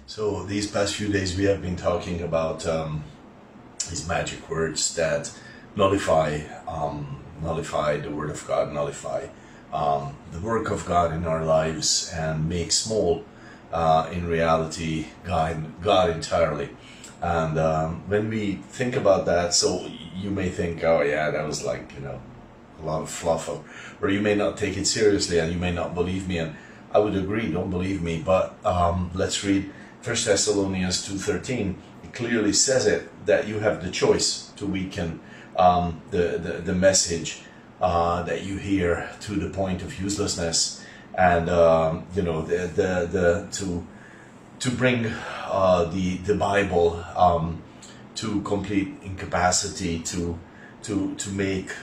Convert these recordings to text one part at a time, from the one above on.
So these past few days we have been talking about these magic words that nullify the word of God, nullify the work of God in our lives, and make small in reality God entirely. And when we think about that, so you may think, oh yeah, that was like, a lot of fluff, or you may not take it seriously and you may not believe me, and I would agree, don't believe me, but let's read 1 Thessalonians 2:13. It clearly says it, that you have the choice to weaken the message that you hear to the point of uselessness, and to bring the Bible to complete incapacity, to make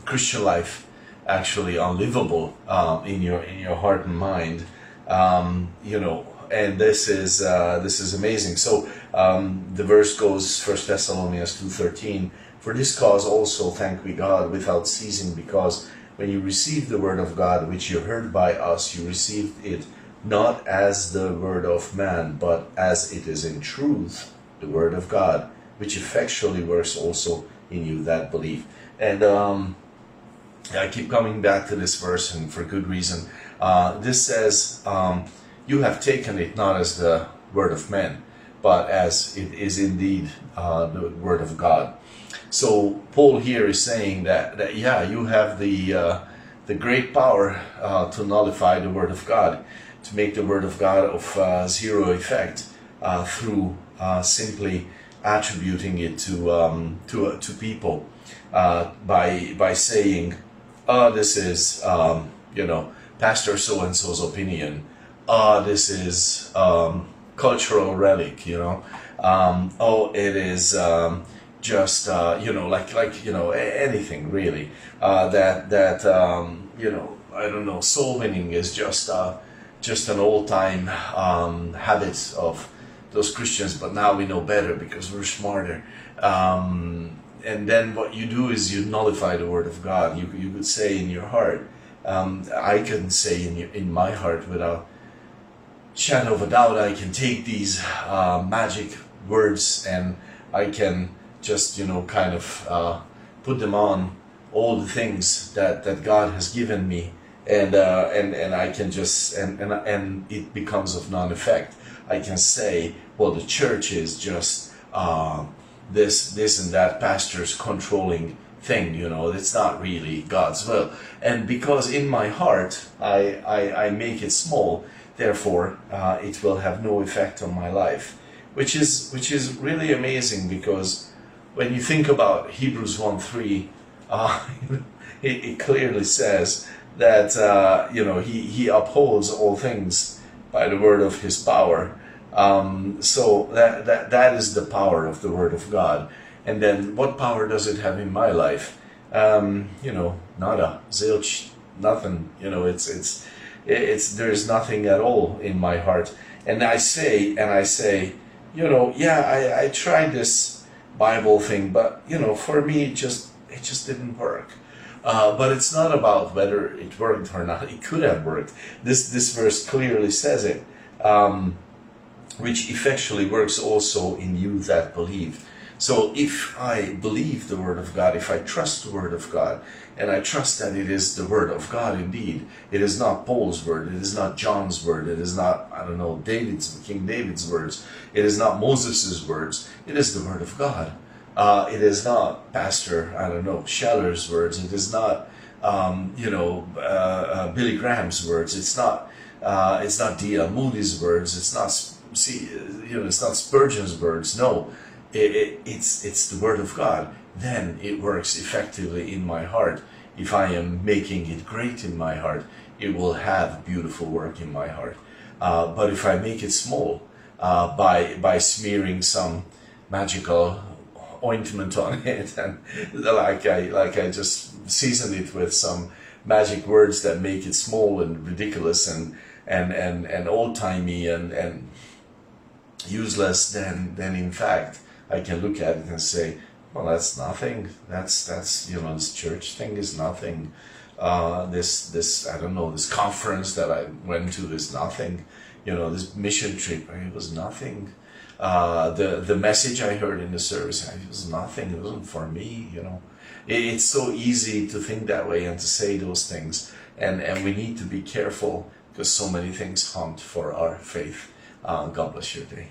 Christian life actually unlivable in your heart and mind. And this is amazing. So the verse goes, 1 Thessalonians 2:13. For this cause also thank we God without ceasing, because when you received the word of God, which you heard by us, you received it not as the word of man, but as it is in truth the word of God, which effectually works also in you that believe. And I keep coming back to this verse, and for good reason. This says, you have taken it not as the word of men, but as it is indeed the word of God. So Paul here is saying that you have the great power to nullify the word of God, to make the word of God of zero effect through simply attributing it to people by saying, oh, this is Pastor so and so's opinion. This is cultural relic. It is just anything really. I don't know. Soul winning is just an old-time habit of those Christians, but now we know better because we're smarter. And then what you do is you nullify the word of God. You could say in your heart, I can say in my heart without shadow of a doubt, I can take these magic words and I can just put them on all the things that God has given me, and I can just and it becomes of non-effect. I can say, well, the church is just this and that pastor's controlling thing, it's not really God's will. And because in my heart I make it small, therefore it will have no effect on my life, which is really amazing, because when you think about Hebrews 1:3, it clearly says that he upholds all things by the word of his power. So that is the power of the word of God. And then what power does it have in my life? Nada, zilch, nothing. It's there's nothing at all in my heart. And I say, I tried this Bible thing, but for me it just didn't work. But it's not about whether it worked or not. It could have worked. This verse clearly says it. Which effectually works also in you that believe. So if I believe the word of God, if I trust the word of God, and I trust that it is the word of God indeed, it is not Paul's word, it is not John's word, it is not, King David's words, it is not Moses' words, it is the word of God. It is not Pastor, Scheller's words, it is not, Billy Graham's words, it's not D.L. Moody's words, it's not Spurgeon's words. No, it's the word of God. Then it works effectively in my heart. If I am making it great in my heart, it will have beautiful work in my heart. But if I make it small by smearing some magical ointment on it, and like I just season it with some magic words that make it small and ridiculous and old-timey and useless, then in fact I can look at it and say, well, that's nothing. That's this church thing is nothing. This conference that I went to is nothing. this mission trip, it was nothing. The message I heard in the service, it was nothing. It wasn't for me. It's so easy to think that way and to say those things, and we need to be careful because so many things hunt for our faith. God bless your day.